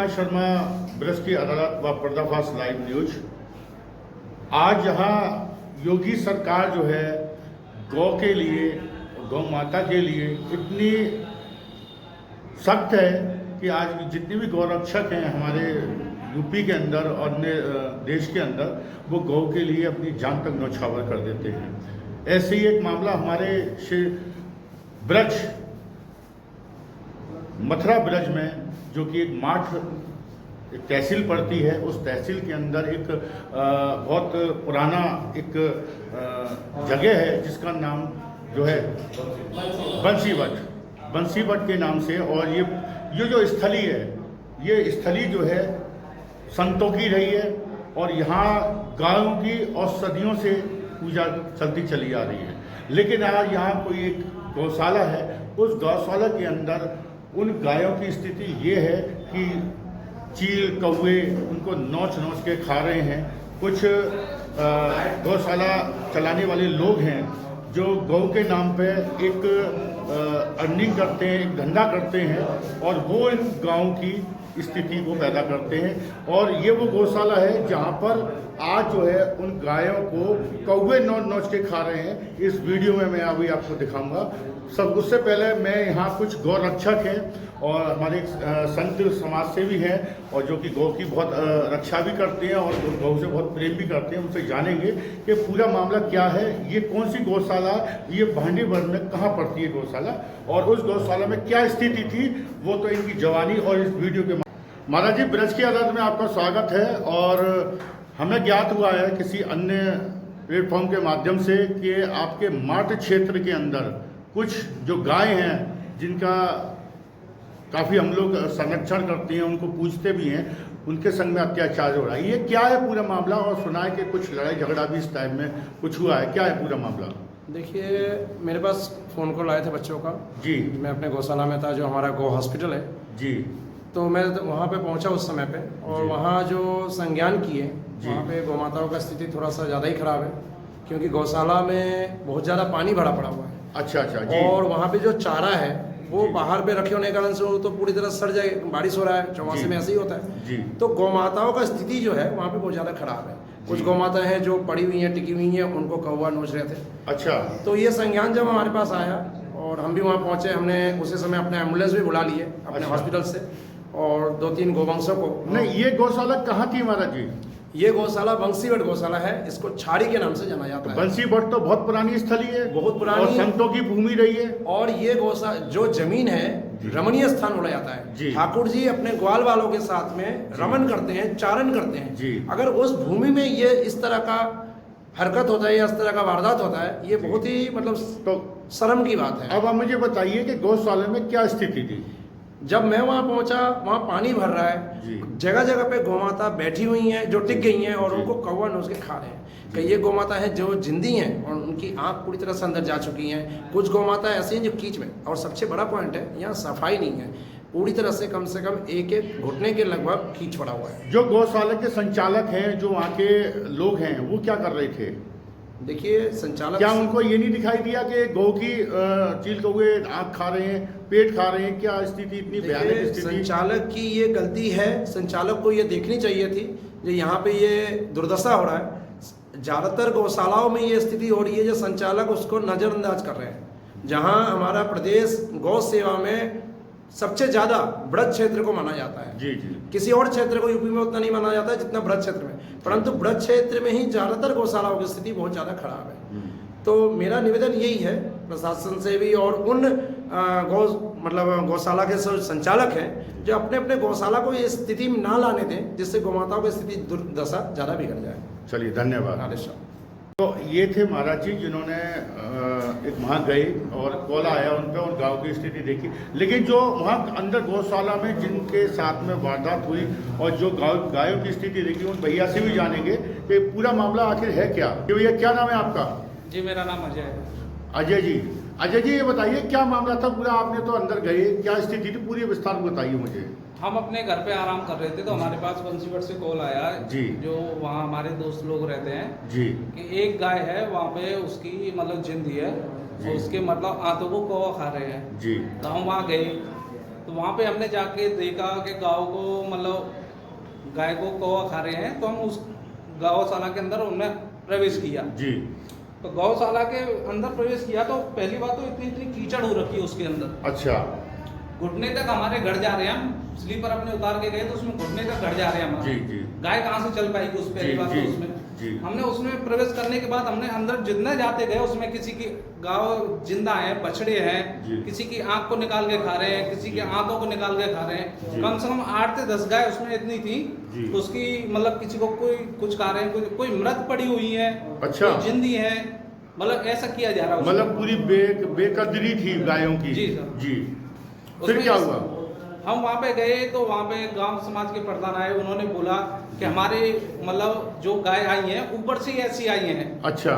कुमार शर्मा, ब्रज की अदालत व पर्दाफाश लाइव न्यूज। आज यहाँ योगी सरकार जो है गौ के लिए, गौ माता के लिए इतनी सख्त है कि आज जितने भी गौरक्षक हैं हमारे यूपी के अंदर और अन्य देश के अंदर, वो गौ के लिए अपनी जान तक न्यौछावर कर देते हैं। ऐसे ही एक मामला हमारे श्री ब्रज, मथुरा ब्रज में, जो कि एक माठ एक तहसील पड़ती है, उस तहसील के अंदर एक बहुत पुराना एक जगह है जिसका नाम जो है बंसीवट के नाम से। और ये जो स्थली है, ये स्थली जो है संतों की रही है और यहाँ गायों की औषधियों से पूजा चलती चली आ रही है। लेकिन आज यहाँ कोई एक गौशाला है, उस गौशाला के अंदर उन गायों की स्थिति ये है कि चील कौवे उनको नोच के खा रहे हैं। कुछ गौशाला चलाने वाले लोग हैं जो गौ के नाम पे एक अर्निंग करते हैं, एक धंधा करते हैं और वो इन गाँव की स्थिति को पैदा करते हैं। और ये वो गौशाला है जहाँ पर आज जो है उन गायों को कौवे नोच के खा रहे हैं। इस वीडियो में मैं अभी आपको दिखाऊंगा। सब उससे पहले मैं यहाँ कुछ गौ रक्षक हैं और हमारे संत समाज सेवी हैं और जो कि गौ की बहुत रक्षा भी करते हैं और गौ से बहुत प्रेम भी करते हैं, उनसे जानेंगे कि पूरा मामला क्या है, ये कौन सी गौशाला, ये भांडीवर में कहाँ पड़ती है गौशाला और उस गौशाला में क्या स्थिति थी, वो तो इनकी जवानी और इस वीडियो के। महाराज जी, ब्रज की अदालत में आपका स्वागत है। और हमें ज्ञात हुआ है किसी अन्य प्लेटफॉर्म के माध्यम से कि आपके माठ क्षेत्र के अंदर कुछ जो गाय हैं जिनका काफ़ी हम लोग संरक्षण करते हैं, उनको पूजते भी हैं, उनके संग में अत्याचार हो रहा है। ये क्या है पूरा मामला? और सुना है कि कुछ लड़ाई झगड़ा भी इस टाइम में कुछ हुआ है, क्या है पूरा मामला? देखिए, मेरे पास फ़ोन कॉल आए थे बच्चों का जी। मैं अपने गौशाला में था, जो हमारा गौ हॉस्पिटल है जी। तो मैं वहाँ पे पहुँचा उस समय पे और वहाँ जो संज्ञान किए, वहाँ पे गौ माताओं का स्थिति थोड़ा सा ज़्यादा ही ख़राब है क्योंकि गौशाला में बहुत ज़्यादा पानी भरा पड़ा हुआ है। अच्छा जी। और वहाँ पे जो चारा है वो बाहर पे रखे होने के कारण से वो तो पूरी तरह सड़ जाए। बारिश हो रहा है, चौमासे में ऐसे ही होता है जी। तो गौ माताओं का स्थिति जो है वहाँ पे बहुत ज़्यादा खराब है। कुछ गौ माता हैं जो पड़ी हुई हैं, टिकी हुई हैं, उनको कौवा नोच रहे थे। अच्छा। तो ये संज्ञान जब हमारे पास आया और हम भी वहाँ पहुँचे, हमने उसी समय अपने एम्बुलेंस भी बुला लिए अपने हॉस्पिटल से और 2-3 गोवंशों को। नहीं, ये गौशाला कहाँ थी महाराज जी? ये गौशाला बंसीवट गौशाला है, इसको छाड़ी के नाम से जाना जाता है। बंसीवट तो बहुत पुरानी स्थली है, बहुत पुरानी और संतों की भूमि रही है। और ये गौशाला जो जमीन है रमणीय स्थान बोला जाता है। ठाकुर जी अपने ग्वाल वालों के साथ में रमन करते हैं, चारण करते हैं जी। अगर उस भूमि में ये इस तरह का हरकत होता है या इस तरह का वारदात होता है, ये बहुत ही मतलब तो शर्म की बात है। अब आप मुझे बताइए कि गौशाला में क्या स्थिति थी? जब मैं वहाँ पहुँचा, वहाँ पानी भर रहा है, जगह जगह पे गौमाता बैठी हुई हैं जो टिक गई हैं और उनको कौवा नोच के खा रहे हैं। कई ये गौमाता हैं जो जिंदी हैं और उनकी आँख पूरी तरह से अंदर जा चुकी हैं। कुछ गौमाता ऐसी हैं जो कीच में, और सबसे बड़ा पॉइंट है यहाँ सफाई नहीं है, पूरी तरह से कम एक घुटने के लगभग कीच पड़ा हुआ है। जो गौशाला के संचालक हैं, जो वहाँ के लोग हैं, वो क्या कर रहे थे? देखिए, संचालक, क्या उनको ये नहीं दिखाई दिया कि गौ की चील कौवे आँख खा रहे हैं, पेट खा रहे हैं? क्या स्थिति इतनी भयानक स्थिति? संचालक की ये गलती है। संचालक को ये देखनी चाहिए थी जो यहाँ पे ये दुर्दशा हो रहा है। ज़्यादातर गौशालाओं में ये स्थिति हो रही है जो संचालक उसको नज़रअंदाज कर रहे हैं। जहाँ हमारा प्रदेश गौ सेवा में सबसे ज़्यादा ब्रज क्षेत्र को माना जाता है जी। किसी और क्षेत्र को यूपी में उतना नहीं माना जाता है जितना ब्रज क्षेत्र में, परंतु ब्रज क्षेत्र में ही ज़्यादातर गौशालाओं की स्थिति बहुत ज़्यादा खराब है। तो मेरा निवेदन यही है प्रशासन से भी और उन गौशाला के संचालक हैं जो अपने अपने गौशाला को ये स्थिति में ना लाने दें जिससे गौमाताओं की स्थिति दुर्दशा ज़्यादा बिगड़ जाए। चलिए, धन्यवाद। तो ये थे महाराज जी जिन्होंने एक वहाँ गए और कॉल आया उन पर और गांव की स्थिति देखी। लेकिन जो वहाँ अंदर गौशाला में जिनके साथ में वारदात हुई और जो गायों की स्थिति देखी, उन भैया से भी जानेंगे कि पूरा मामला आखिर है क्या। कि भैया, क्या नाम है आपका? जी, मेरा नाम अजय है। अजय जी, अजय जी ये बताइए क्या मामला था पूरा? आपने तो अंदर गए, क्या स्थिति थी पूरी, विस्तार बताइए मुझे। हम अपने घर पे आराम कर रहे थे तो हमारे पास बंसीवट से कॉल आया जी, जो वहाँ हमारे दोस्त लोग रहते हैं जी, कि एक गाय है वहाँ पे, उसकी मतलब जिंदी है, उसके मतलब आंतों को कौवा खा रहे हैं जी। तो हम वहाँ गए तो वहाँ पे हमने जाके देखा कि गाँव को मतलब गाय को कौवा खा रहे हैं, तो हम उस गौशाला के अंदर उन्होंने प्रवेश किया जी। तो गौशाला के अंदर प्रवेश किया तो पहली बात तो इतनी कीचड़ हो रखी है उसके अंदर, अच्छा। घुटने तक हमारे घर जा रहे हैं, हम स्लीपर अपने उतार के गए तो उसमें घुटने तक घर जा रहे हैं हमारे। जी जी। गाय कहाँ से चल पाएगी उस पहली बात तो उसमें जी। हमने उसमें प्रवेश करने के बाद हमने अंदर जितने जाते गए उसमें किसी की गाय जिंदा है, बछड़े हैं, किसी की आंख को निकाल के खा रहे हैं, किसी की आंखों को निकाल के खा रहे हैं। कम से कम 8 से 10 गाय उसमें इतनी थी उसकी मतलब किसी को कोई कुछ खा रहे हैं, कोई मृत पड़ी हुई है, अच्छा, जिंदी है, मतलब ऐसा किया जा रहा है। मतलब पूरी बेकदरी थी गायों की। जी सर जी। फिर क्या हुआ? हम वहाँ पे गए तो वहाँ पे गांव समाज के प्रधान आए, उन्होंने बोला कि हमारे मतलब जो गाय आई हैं ऊपर से ऐसी आई हैं। अच्छा,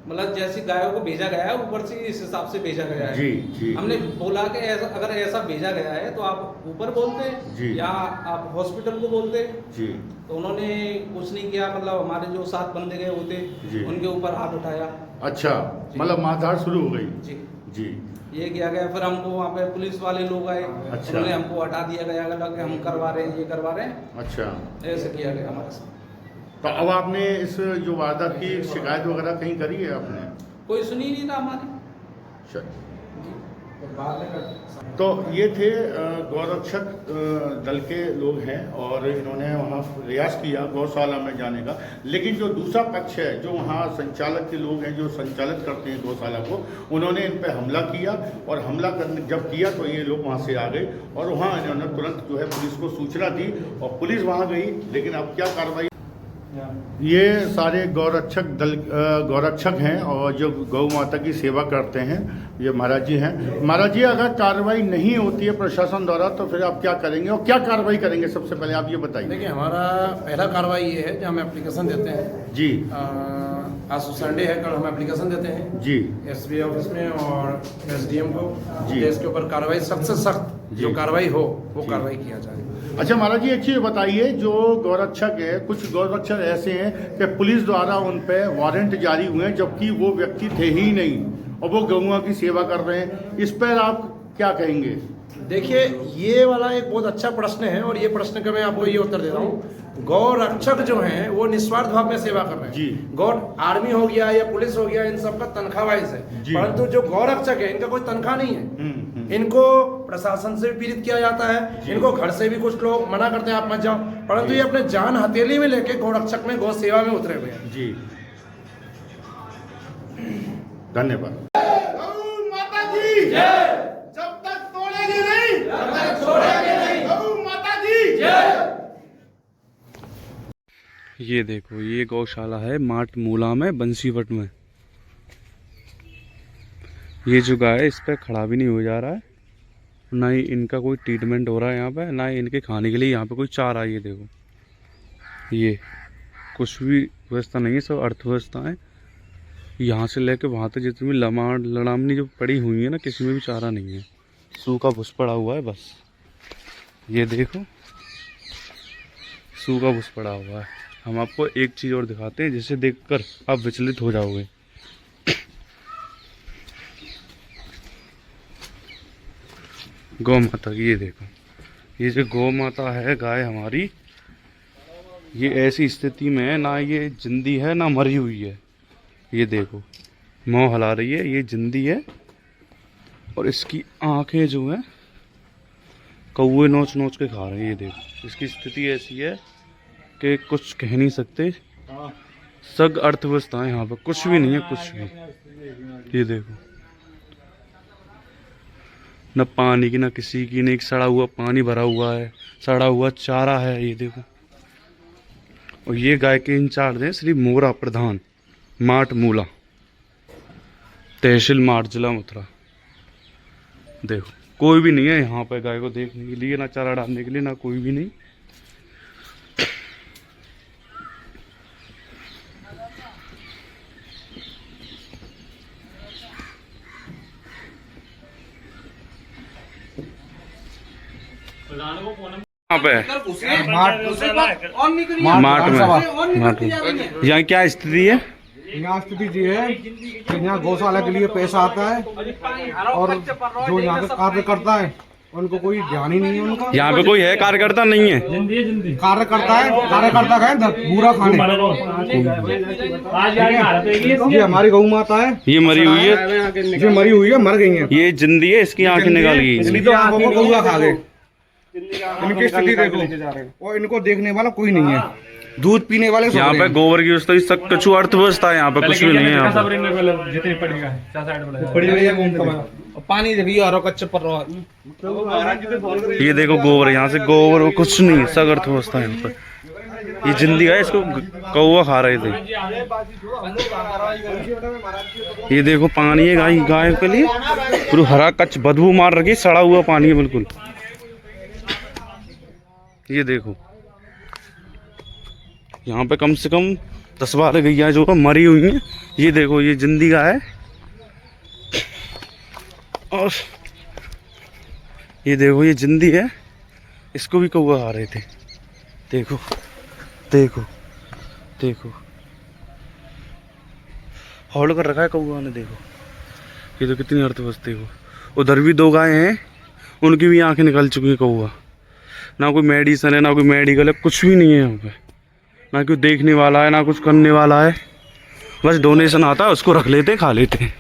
मतलब जैसी गायों को भेजा गया है ऊपर से इस हिसाब से भेजा गया है। जी जी। हमने बोला कि ऐसा अगर ऐसा भेजा गया है तो आप ऊपर बोलते या आप हॉस्पिटल को बोलते जी। तो उन्होंने कुछ नहीं किया, मतलब हमारे जो 7 बंदे गए होते उनके ऊपर हाथ उठाया। अच्छा, मतलब मारधाड़ शुरू हो गई। जी जी, ये किया गया। फिर हमको वहाँ पे पुलिस वाले लोग आए, अच्छा, उन्होंने हमको हटा दिया गया कि हम करवा रहे हैं, ये करवा रहे हैं। अच्छा, ऐसे किया गया हमारे साथ। तो अब आपने इस जो वारदात की शिकायत वगैरह कहीं करी है आपने? कोई सुनी नहीं था हमारी। तो ये थे गौरक्षक दल के लोग हैं और इन्होंने वहाँ प्रयास किया गौशाला में जाने का, लेकिन जो दूसरा पक्ष है, जो वहाँ संचालक के लोग हैं जो संचालित करते हैं गौशाला को, उन्होंने इन पर हमला किया और हमला करने जब किया तो ये लोग वहाँ से आ गए और वहाँ इन्होंने तुरंत जो है पुलिस को सूचना दी और पुलिस वहाँ गई। लेकिन अब क्या कार्रवाई, ये सारे गौरक्षक हैं और जो गौ माता की सेवा करते हैं, ये महाराज जी हैं। महाराज जी, अगर कार्रवाई नहीं होती है प्रशासन द्वारा तो फिर आप क्या करेंगे और क्या कार्रवाई करेंगे? सबसे पहले आप ये बताइए। देखिए, हमारा पहला कार्रवाई ये है कि हम एप्लीकेशन देते हैं जी। आज संडे है, कल हम एप्लीकेशन देते हैं जी एसबी ऑफिस में और एसडीएम को जी। इसके ऊपर कार्रवाई सख्त से सख्त जो कार्रवाई हो वो कार्रवाई किया जाए। अच्छा महाराज जी, एक चीज़ बताइए, जो गौरक्षक है, कुछ गौरक्षक ऐसे हैं कि पुलिस द्वारा उन पे वारंट जारी हुए हैं जबकि वो व्यक्ति थे ही नहीं और वो गौओं की सेवा कर रहे हैं, इस पर आप क्या कहेंगे? देखिए, ये वाला एक बहुत अच्छा प्रश्न है और ये प्रश्न का मैं आपको ये उत्तर दे रहा हूँ। गौ रक्षक जो हैं वो निस्वार्थ भाव में सेवा कर रहे हैं जी। गौ आर्मी हो गया या पुलिस हो गया, इन सब का तनख्वाह वाइज है, परंतु जो गौ रक्षक है इनका कोई तनख्वाह नहीं है। इनको प्रशासन से भी पीड़ित किया जाता है, इनको घर से भी कुछ लोग मना करते हैं आप मत जाओ, परंतु ये अपने जान हथेली में लेके गौ रक्षक में गौ सेवा में उतरे हुए हैं जी। धन्यवाद। ये देखो, ये गौशाला है माट मूला में, बंसीवट में। ये जो गाय है इस पर खड़ा भी नहीं हो जा रहा है, ना ही इनका कोई ट्रीटमेंट हो रहा है यहाँ पे, ना ही इनके खाने के लिए यहाँ पे कोई चारा। ये देखो, ये कुछ भी व्यवस्था नहीं है, सब अर्थव्यवस्था है। यहाँ से लेके वहाँ तक जितनी भी लड़ामनी जो पड़ी हुई है ना, किसी में भी चारा नहीं है, सूखा भुस पड़ा हुआ है बस। ये देखो, सूखा भुस पड़ा हुआ है। हम आपको एक चीज़ और दिखाते हैं जिसे देखकर आप विचलित हो जाओगे। गौ माता की, ये देखो, ये जो गौ माता है गाय हमारी, ये ऐसी स्थिति में है, ना ये जिंदी है ना मरी हुई है। ये देखो, मुँह हिला रही है, ये जिंदी है और इसकी आंखें जो हैं कौवे नोच नोच के खा रहे हैं। ये देखो, इसकी स्थिति ऐसी है कि कुछ कह नहीं सकते। सग अर्थव्यवस्था है यहाँ पर, कुछ भी नहीं है, कुछ भी। ये देखो, न पानी की न किसी की, नहीं सड़ा हुआ पानी भरा हुआ है, सड़ा हुआ चारा है। ये देखो, और ये गाय के इंचार्ज हैं श्री मोरा प्रधान, माट मूला, तहसील माट, जिला मथुरा। देखो, कोई भी नहीं है यहाँ पे गाय को देखने के लिए, ना चारा डालने के लिए, ना कोई भी नहीं। माट में यहाँ क्या स्थिति है? यहाँ स्थिति ये है कि यहाँ गौशाला के लिए पैसा आता है और जो यहाँ का कार्य करता है उनको कोई ध्यान ही नहीं है उनका। यहाँ पे कोई है कार्यकर्ता नहीं है? कार्यकर्ता का है पूरा खाने। ये हमारी गौ माता है, ये मरी हुई है, ये मरी हुई है, मर गई है। ये जिंदी है, इसकी आंखें निकाल गई। इसकी तो आंखों को गौआ खा गए। इनकी स्थिति देखो, और इनको देखने वाला कोई नहीं है, दूध पीने वाले यहाँ पे गोबर की व्यवस्था सब कछु अर्थव्यवस्था है, यहाँ पे कुछ भी नहीं है। यहाँ पे पानी देखिए और कच्चे पर ये देखो गोबर, यहाँ से गोबर वो कुछ नहीं, सब अर्थव्यवस्था है यहाँ पे। ये जिंदी है, इसको कौवा खा रहे थे। ये देखो पानी है गाय के लिए, पूरा हरा कच्च बदबू मार रखी, सड़ा हुआ पानी है बिल्कुल। ये देखो यहाँ पे कम से कम 10-12 गैया जो मरी हुई हैं। ये देखो ये जिंदी गाय है, और ये देखो ये जिंदी है, इसको भी कौवा खा रहे थे। देखो देखो देखो हौल कर रखा है कौवा ने। देखो ये तो कितनी अर्थव्यवस्था है। उधर भी 2 गायें हैं, उनकी भी आंखें निकल चुकी है। कौवा ना कोई मेडिसिन है, ना कोई मेडिकल है, कुछ भी नहीं है यहाँ पे। ना कोई देखने वाला है, ना कुछ करने वाला है। बस डोनेशन आता है, उसको रख लेते हैं, खा लेते हैं।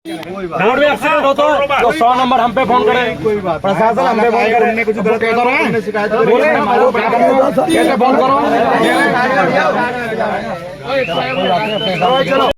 रोड में एक्सीडेंट हो तो 100 नंबर हम पे फोन करें, प्रशासन हम पे फोन करे। कुछ गलत कह रहा है, कैसे फोन करो।